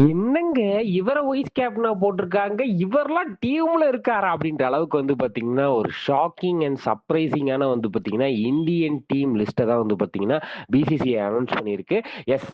என்னங்க இவர வைஸ் கேப்டனா போட்டிருக்காங்க. இவர்லாம் டீம்ல இருக்காரா? அப்படின்ற அளவுக்கு வந்து பார்த்தீங்கன்னா, ஒரு ஷாக்கிங் அண்ட் சர்ப்ரைசிங்கான வந்து பார்த்தீங்கன்னா, இந்தியன் டீம் லிஸ்ட்ட தான் வந்து பார்த்தீங்கன்னா, பிசிசிஐ அனவுன்ஸ் பண்ணியிருக்கு.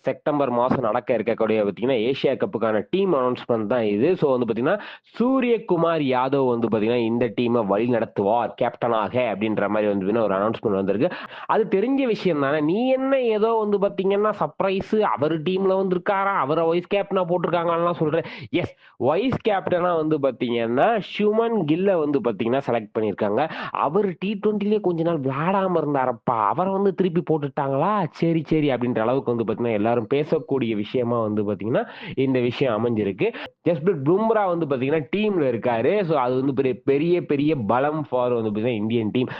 செப்டம்பர் மாசம் நடக்க இருக்கக்கூடிய பார்த்தீங்கன்னா, ஏசியா கப்புக்கான டீம் அனவுன்ஸ்மென்ட் தான் இது. ஸோ வந்து பார்த்தீங்கன்னா, சூரியகுமார் யாதவ் வந்து பார்த்தீங்கன்னா, இந்த டீம வழிநடத்துவார் கேப்டனாக அப்படின்ற மாரி வந்து பார்த்தீங்கன்னா, ஒரு அனவுன்ஸ்மென்ட் வந்திருக்கு. அது தெரிஞ்ச விஷயம் தானே. நீ என்ன ஏதோ வந்து பார்த்தீங்கன்னா, சர்ப்ரைஸ் அவர் டீம்ல வந்திருக்காராம். அவர வைஸ் கேப்டனா போட்டிருக்காங்கலாம் சொல்றேன். எஸ், வைஸ் கேப்டனா வந்து பார்த்தீங்கன்னா, சுமன் கில்ல வந்து பார்த்தீங்கன்னா செலக்ட் பண்ணியிருக்காங்க. அவர் T20லயே கொஞ்ச நாள் விளையாடாம இருந்தாரப்பா. அவர வந்து திருப்பி போட்டுட்டாங்களா? சரி, சரி அப்படின்ற அளவுக்கு வந்து பார்த்தீங்கன்னா, எல்லாரும் பேசக்கூடிய விஷயமா வந்து பார்த்தீங்கன்னா, இந்த விஷயம் அமைஞ்சிருக்கு. ஜஸ்பிரிட் பும்ரா வந்து பார்த்தீங்கன்னா, டீம்ல இருக்காரு. ஸோ அது வந்து பெரிய பெரிய பெரிய பலம் ஃபார் வந்து பார்த்தீங்கன்னா, இந்தியன் டீம்.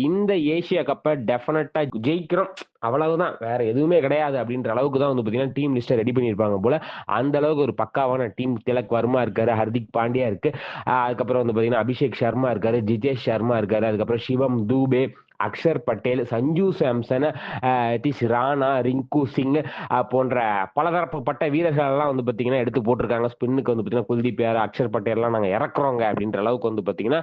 இந்த ஏசியா கப்ப டெஃபினட்டா ஜெயிக்கிறோம். அவ்வளவுதான். வேற எதுவுமே கிடையாது அப்படின்ற அளவுக்கு தான் வந்து பார்த்தீங்கன்னா, டீம் லிஸ்ட்ட ரெடி பண்ணியிருப்பாங்க போல. அந்த அளவுக்கு ஒரு பக்காவான டீம். திலக் வர்மா இருக்காரு, ஹர்திக் பாண்டியா இருக்கு. அதுக்கப்புறம் வந்து பார்த்தீங்கன்னா, அபிஷேக் சர்மா இருக்காரு, ஜிதேஷ் சர்மா இருக்காரு, அதுக்கப்புறம் சிவம் தூபே, அக்ஷர் பட்டேல், சஞ்சு சாம்சன், நிதிஷ் ராணா, ரிங்கு சிங் போன்ற பலதரப்பட்ட வீரர்கள் எல்லாம் வந்து பார்த்தீங்கன்னா எடுத்து போட்டிருக்காங்க. ஸ்பின்னுக்கு வந்து பார்த்தீங்கன்னா குல்தீப் யாதவ், அக்ஷர் பட்டேல்லாம் நாங்க இறக்குறோங்க அப்படின்ற அளவுக்கு வந்து பார்த்தீங்கன்னா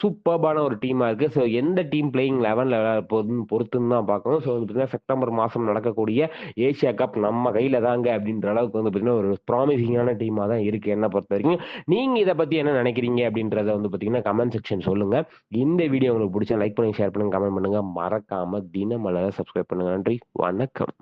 சூப்பர்பான ஒரு டீமா இருக்கு. ஸோ எந்த டீம் பிளேயிங் 11 போகுதுன்னு பொறுத்துன்னு தான் பார்க்கணும். ஸோ வந்து பார்த்தீங்கன்னா செப்டம்பர் மாசம் நடக்கக்கூடிய ஏசியா கப் நம்ம கையில தாங்க அப்படின்ற அளவுக்கு வந்து பார்த்தீங்கன்னா ஒரு ப்ராமிசிங்கான டீமா தான் இருக்கு என்ன பொறுத்த வரைக்கும். நீங்க இதை பத்தி என்ன நினைக்கிறீங்க அப்படின்றத வந்து பார்த்தீங்கன்னா கமெண்ட் செக்ஷன் சொல்லுங்க. இந்த வீடியோ உங்களுக்கு பிடிச்சா லைக் பண்ணுங்க, ஷேர் பண்ணுங்க, கமெண்ட் பண்ணுங்க. மறக்காம தினமலரை சப்ஸ்கிரைப் பண்ணுங்க. நன்றி, வணக்கம்.